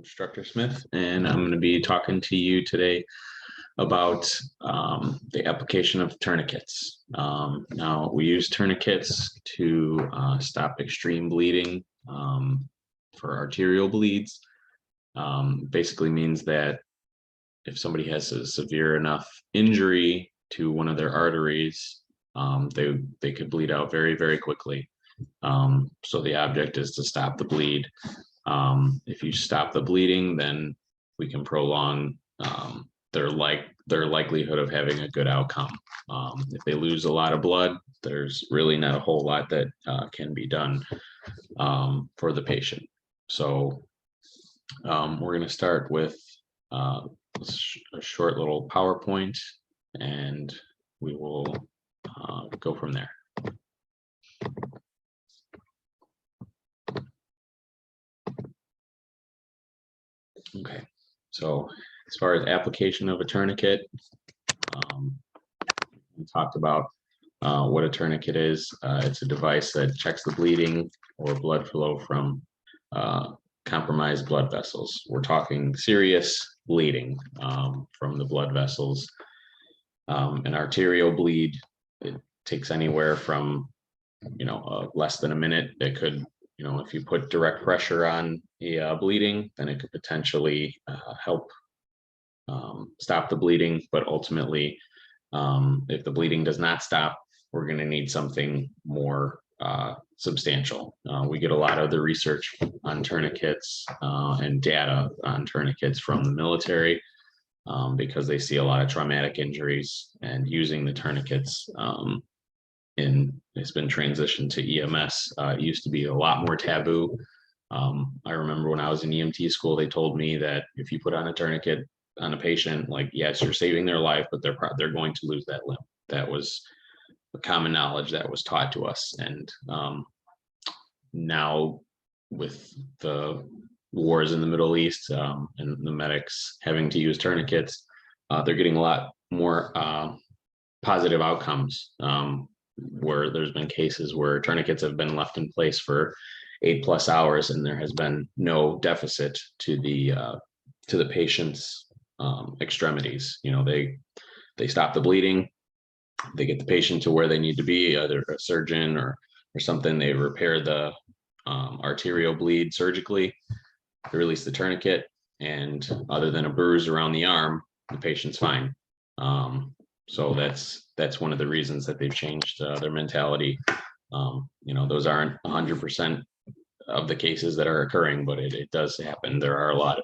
Instructor Smith, and I'm going to be talking to you today about the application of tourniquets. Now, we use tourniquets to stop extreme bleeding for arterial bleeds. Basically means that if somebody has a severe enough injury to one of their arteries, they could bleed out very, very quickly. So the object is to stop the bleed. If you stop the bleeding, then we can prolong their likelihood of having a good outcome. If they lose a lot of blood, there's really not a whole lot that can be done for the patient. So we're going to start with a short little PowerPoint, and we will go from there. Okay, so as far as application of a tourniquet, we talked about what a tourniquet is. It's a device that checks the bleeding or blood flow from compromised blood vessels. We're talking serious bleeding from the blood vessels. An arterial bleed, it takes anywhere from less than a minute. It could, if you put direct pressure on the bleeding, then it could potentially help stop the bleeding. But ultimately, if the bleeding does not stop, we're going to need something more substantial. We get a lot of the research on tourniquets and data on tourniquets from the military because they see a lot of traumatic injuries, and using the tourniquets it's been transitioned to EMS. It used to be a lot more taboo. I remember when I was in EMT school, they told me that if you put on a tourniquet on a patient, like, yes, you're saving their life, but they're going to lose that limb. That was the common knowledge that was taught to us. And now with the wars in the Middle East and the medics having to use tourniquets, they're getting a lot more positive outcomes. Where there's been cases where tourniquets have been left in place for 8+ hours, and there has been no deficit to the patient's extremities. They stop the bleeding, they get the patient to where they need to be, either a surgeon or something. They repair the arterial bleed surgically, they release the tourniquet, and other than a bruise around the arm, the patient's fine. So that's one of the reasons that they've changed their mentality. Those aren't 100% of the cases that are occurring, but it does happen. There are a lot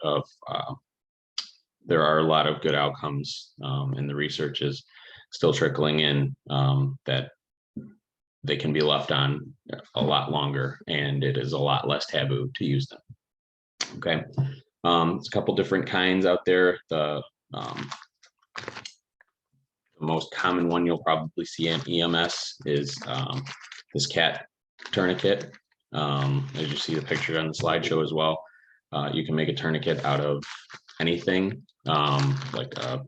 of good outcomes, and the research is still trickling in that they can be left on a lot longer, and it is a lot less taboo to use them. Okay, there's a couple different kinds out there. The most common one you'll probably see in EMS is this cat tourniquet. As you see the picture on the slideshow as well, you can make a tourniquet out of anything, like a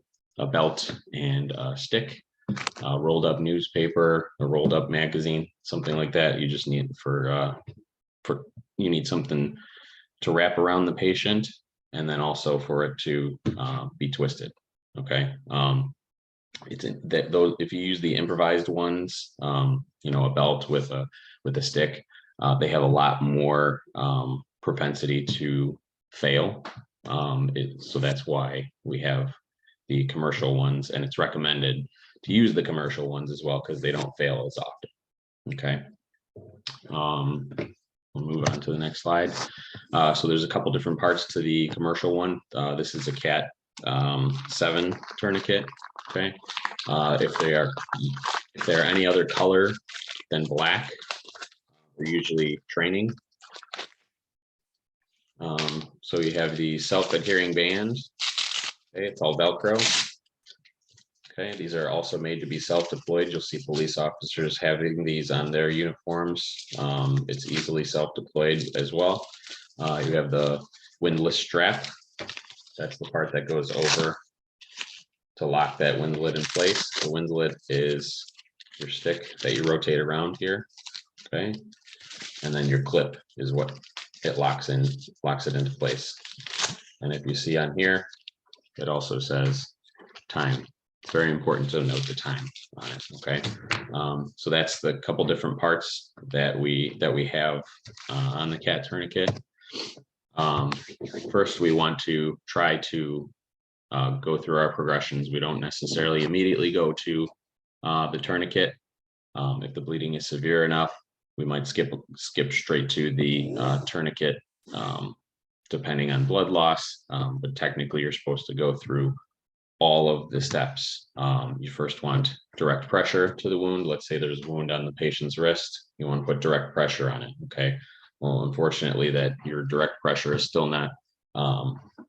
belt and a stick, rolled up newspaper, a rolled up magazine, something like that. You just need you need something to wrap around the patient, and then also for it to be twisted. Okay. If you use the improvised ones, a belt with a stick, they have a lot more propensity to fail. So that's why we have the commercial ones, and it's recommended to use the commercial ones as well because they don't fail as often. Okay. We'll move on to the next slide. So there's a couple different parts to the commercial one. This is a Cat 7 tourniquet. Okay. If they're any other color than black, they're usually training. So you have the self-adhering band. Okay, it's all Velcro. Okay, these are also made to be self-deployed. You'll see police officers having these on their uniforms. It's easily self-deployed as well. You have the Windlass Strap. That's the part that goes over to lock that windlet in place. The windlet is your stick that you rotate around here. Okay, and then your clip is what it locks it into place. And if you see on here, it also says time. It's very important to note the time on it. Okay, so that's the couple different parts that we have on the cat tourniquet. First, we want to try to go through our progressions. We don't necessarily immediately go to the tourniquet. If the bleeding is severe enough, we might skip straight to the tourniquet, depending on blood loss. But technically, you're supposed to go through all of the steps. You first want direct pressure to the wound. Let's say there's a wound on the patient's wrist. You want to put direct pressure on it. Okay. Well, unfortunately, that your direct pressure is still not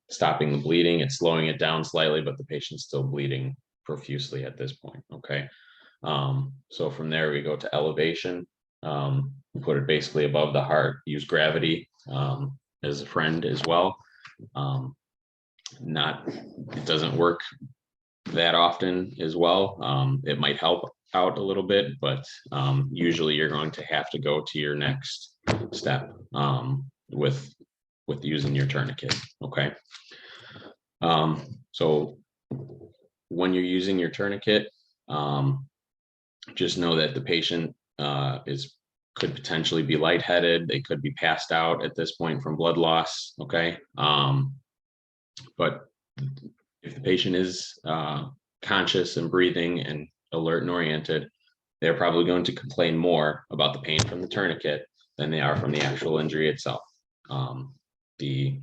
stopping the bleeding. It's slowing it down slightly, but the patient's still bleeding profusely at this point. Okay. So from there, we go to elevation. We put it basically above the heart. Use gravity as a friend as well. It doesn't work that often as well. It might help out a little bit, but usually you're going to have to go to your next step with using your tourniquet. Okay. So when you're using your tourniquet, just know that the patient could potentially be lightheaded. They could be passed out at this point from blood loss. Okay. But if the patient is conscious and breathing and alert and oriented, they're probably going to complain more about the pain from the tourniquet than they are from the actual injury itself. The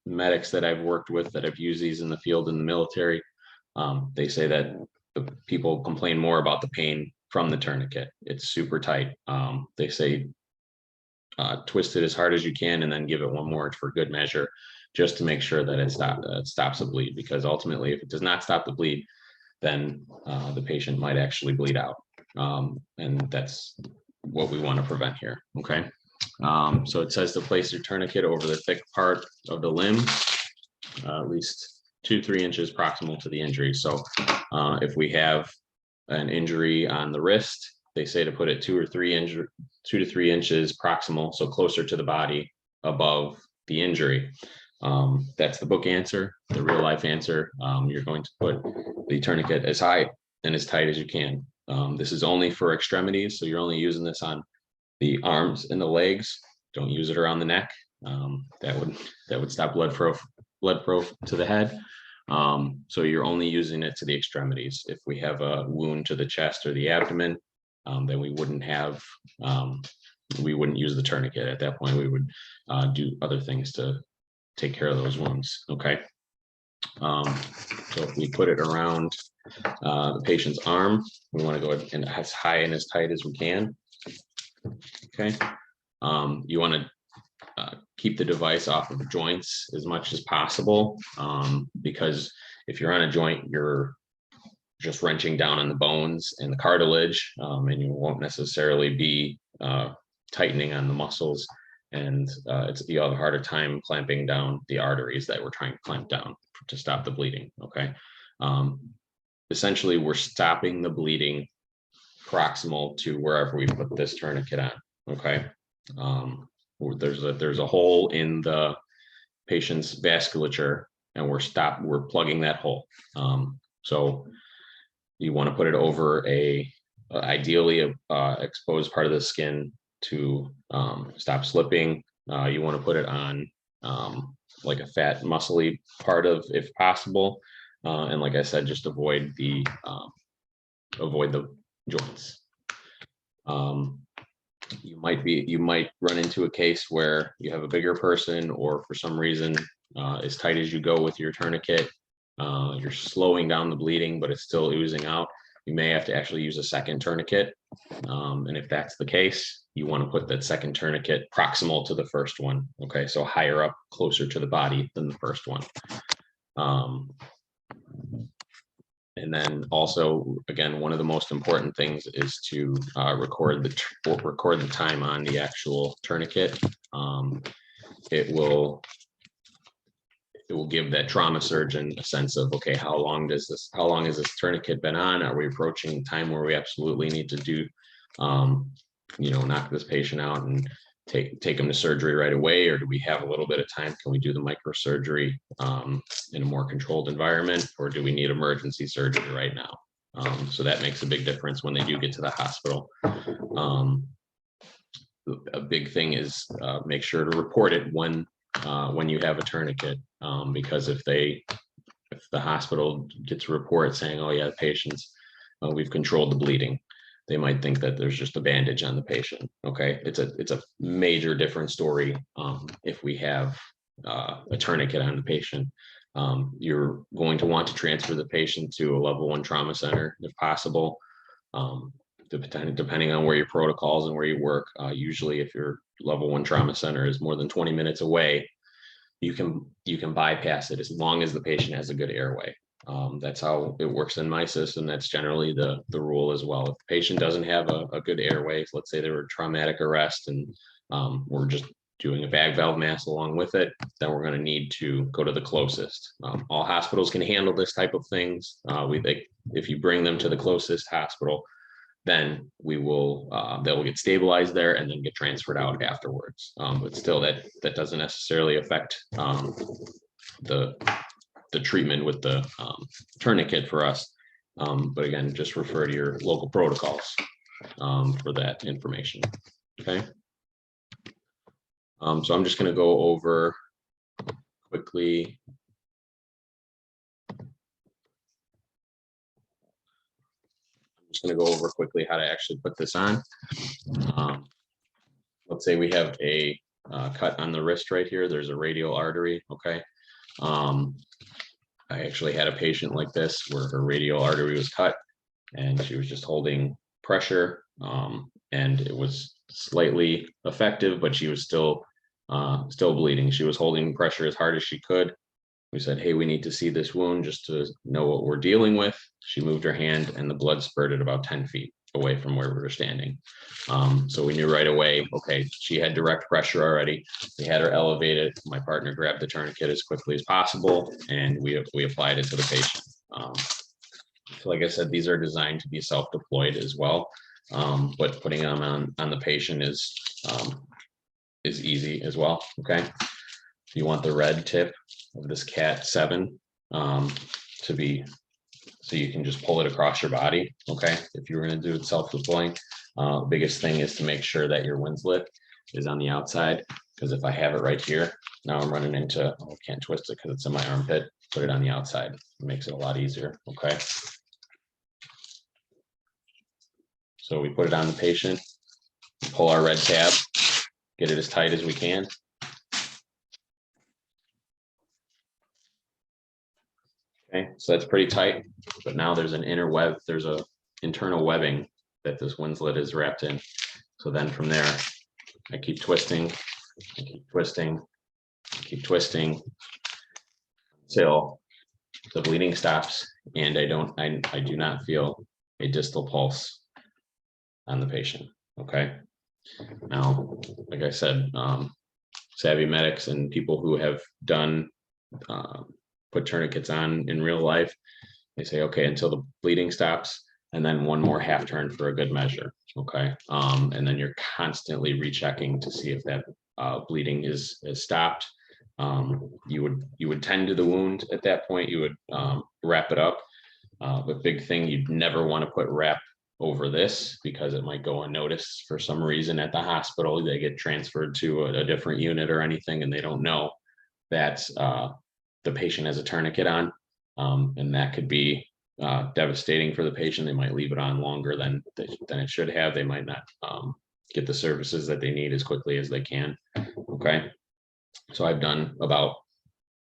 medics that I've worked with that have used these in the field in the military, they say that the people complain more about the pain from the tourniquet. It's super tight. They say twist it as hard as you can and then give it one more for good measure, just to make sure that it stops the bleed, because ultimately if it does not stop the bleed, then the patient might actually bleed out. And that's what we want to prevent here. Okay. So it says to place your tourniquet over the thick part of the limb, at least 2-3 inches proximal to the injury. So if we have an injury on the wrist, they say to put it 2 to 3 inches proximal, so closer to the body above the injury. That's the book answer. The real life answer, you're going to put the tourniquet as high and as tight as you can. This is only for extremities, so you're only using this on the arms and the legs. Don't use it around the neck. That would stop blood flow to the head. So you're only using it to the extremities. If we have a wound to the chest or the abdomen, then we wouldn't use the tourniquet. At that point, we would do other things to take care of those wounds. Okay. So if we put it around the patient's arm, we want to go in as high and as tight as we can. Okay. You want to keep the device off of joints as much as possible, because if you're on a joint, you're just wrenching down on the bones and the cartilage, and you won't necessarily be tightening on the muscles, and you'll have a harder time clamping down the arteries that we're trying to clamp down to stop the bleeding. Okay. Essentially, we're stopping the bleeding proximal to wherever we put this tourniquet on. Okay. There's a hole in the patient's vasculature, and we're plugging that hole. So you want to put it over ideally exposed part of the skin to stop slipping. You want to put it on like a fat, muscly part if possible, and like I said, just avoid the joints. You might run into a case where you have a bigger person, or for some reason, as tight as you go with your tourniquet, you're slowing down the bleeding, but it's still oozing out. You may have to actually use a second tourniquet. And if that's the case, you want to put that second tourniquet proximal to the first one. Okay, so higher up, closer to the body than the first one. And then also, again, one of the most important things is to record the time on the actual tourniquet. It will give that trauma surgeon a sense of, okay, how long has this tourniquet been on? Are we approaching time where we absolutely need to do, knock this patient out and take them to surgery right away, or do we have a little bit of time? Can we do the microsurgery in a more controlled environment, or do we need emergency surgery right now? So that makes a big difference when they do get to the hospital. A big thing is make sure to report it when you have a tourniquet, because if the hospital gets a report saying, oh yeah, the patient's, we've controlled the bleeding, they might think that there's just a bandage on the patient. Okay, it's a major different story if we have a tourniquet on the patient. You're going to want to transfer the patient to a level 1 trauma center if possible. Depending on where your protocols and where you work, usually if your level 1 trauma center is more than 20 minutes away, you can bypass it as long as the patient has a good airway. That's how it works in my system. That's generally the rule as well. If the patient doesn't have a good airway, let's say they were traumatic arrest and we're just doing a bag valve mask along with it, then we're going to need to go to the closest. All hospitals can handle this type of things. If you bring them to the closest hospital, then they will get stabilized there and then get transferred out afterwards. But still, that doesn't necessarily affect the treatment with the tourniquet for us. But again, just refer to your local protocols for that information. Okay. So I'm just going to go over quickly. I'm just going to go over quickly how to actually put this on. Let's say we have a cut on the wrist right here. There's a radial artery. Okay. I actually had a patient like this where her radial artery was cut and she was just holding pressure, and it was slightly effective, but she was still bleeding. She was holding pressure as hard as she could. We said, hey, we need to see this wound just to know what we're dealing with. She moved her hand and the blood spurted about 10 feet away from where we were standing. So we knew right away, okay, she had direct pressure already. We had her elevated. My partner grabbed the tourniquet as quickly as possible, and we applied it to the patient. So like I said, these are designed to be self-deployed as well, but putting them on the patient is easy as well. Okay, you want the red tip of this Cat 7 to be, so you can just pull it across your body. Okay, if you were going to do it self-deploying, the biggest thing is to make sure that your windslet is on the outside, because if I have it right here, now I'm running into, I can't twist it because it's in my armpit. Put it on the outside. It makes it a lot easier. Okay, so we put it on the patient, pull our red tab, get it as tight as we can. Okay, so that's pretty tight, but now there's an inner web, there's a internal webbing that this windslet is wrapped in. So then from there, I keep twisting, I keep twisting, I keep twisting until the bleeding stops and I do not feel a distal pulse on the patient. Okay. Now, like I said, savvy medics and people who have done put tourniquets on in real life, they say, okay, until the bleeding stops, and then one more half turn for a good measure. Okay, and then you're constantly rechecking to see if that bleeding is stopped. You would tend to the wound at that point. You would wrap it up. The big thing, you'd never want to put wrap over this because it might go unnoticed for some reason at the hospital. They get transferred to a different unit or anything, and they don't know that the patient has a tourniquet on, and that could be devastating for the patient. They might leave it on longer than it should have. They might not get the services that they need as quickly as they can. Okay, so I've done about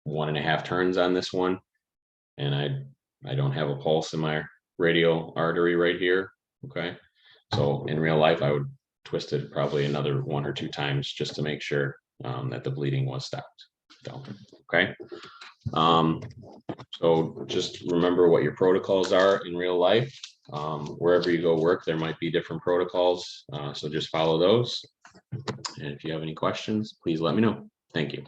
1.5 turns on this one, and I don't have a pulse in my radial artery right here. Okay, so in real life I would twist it probably another 1 or 2 times just to make sure that the bleeding was stopped. So, okay, so just remember what your protocols are in real life. Wherever you go work, there might be different protocols, so just follow those. And if you have any questions, please let me know. Thank you.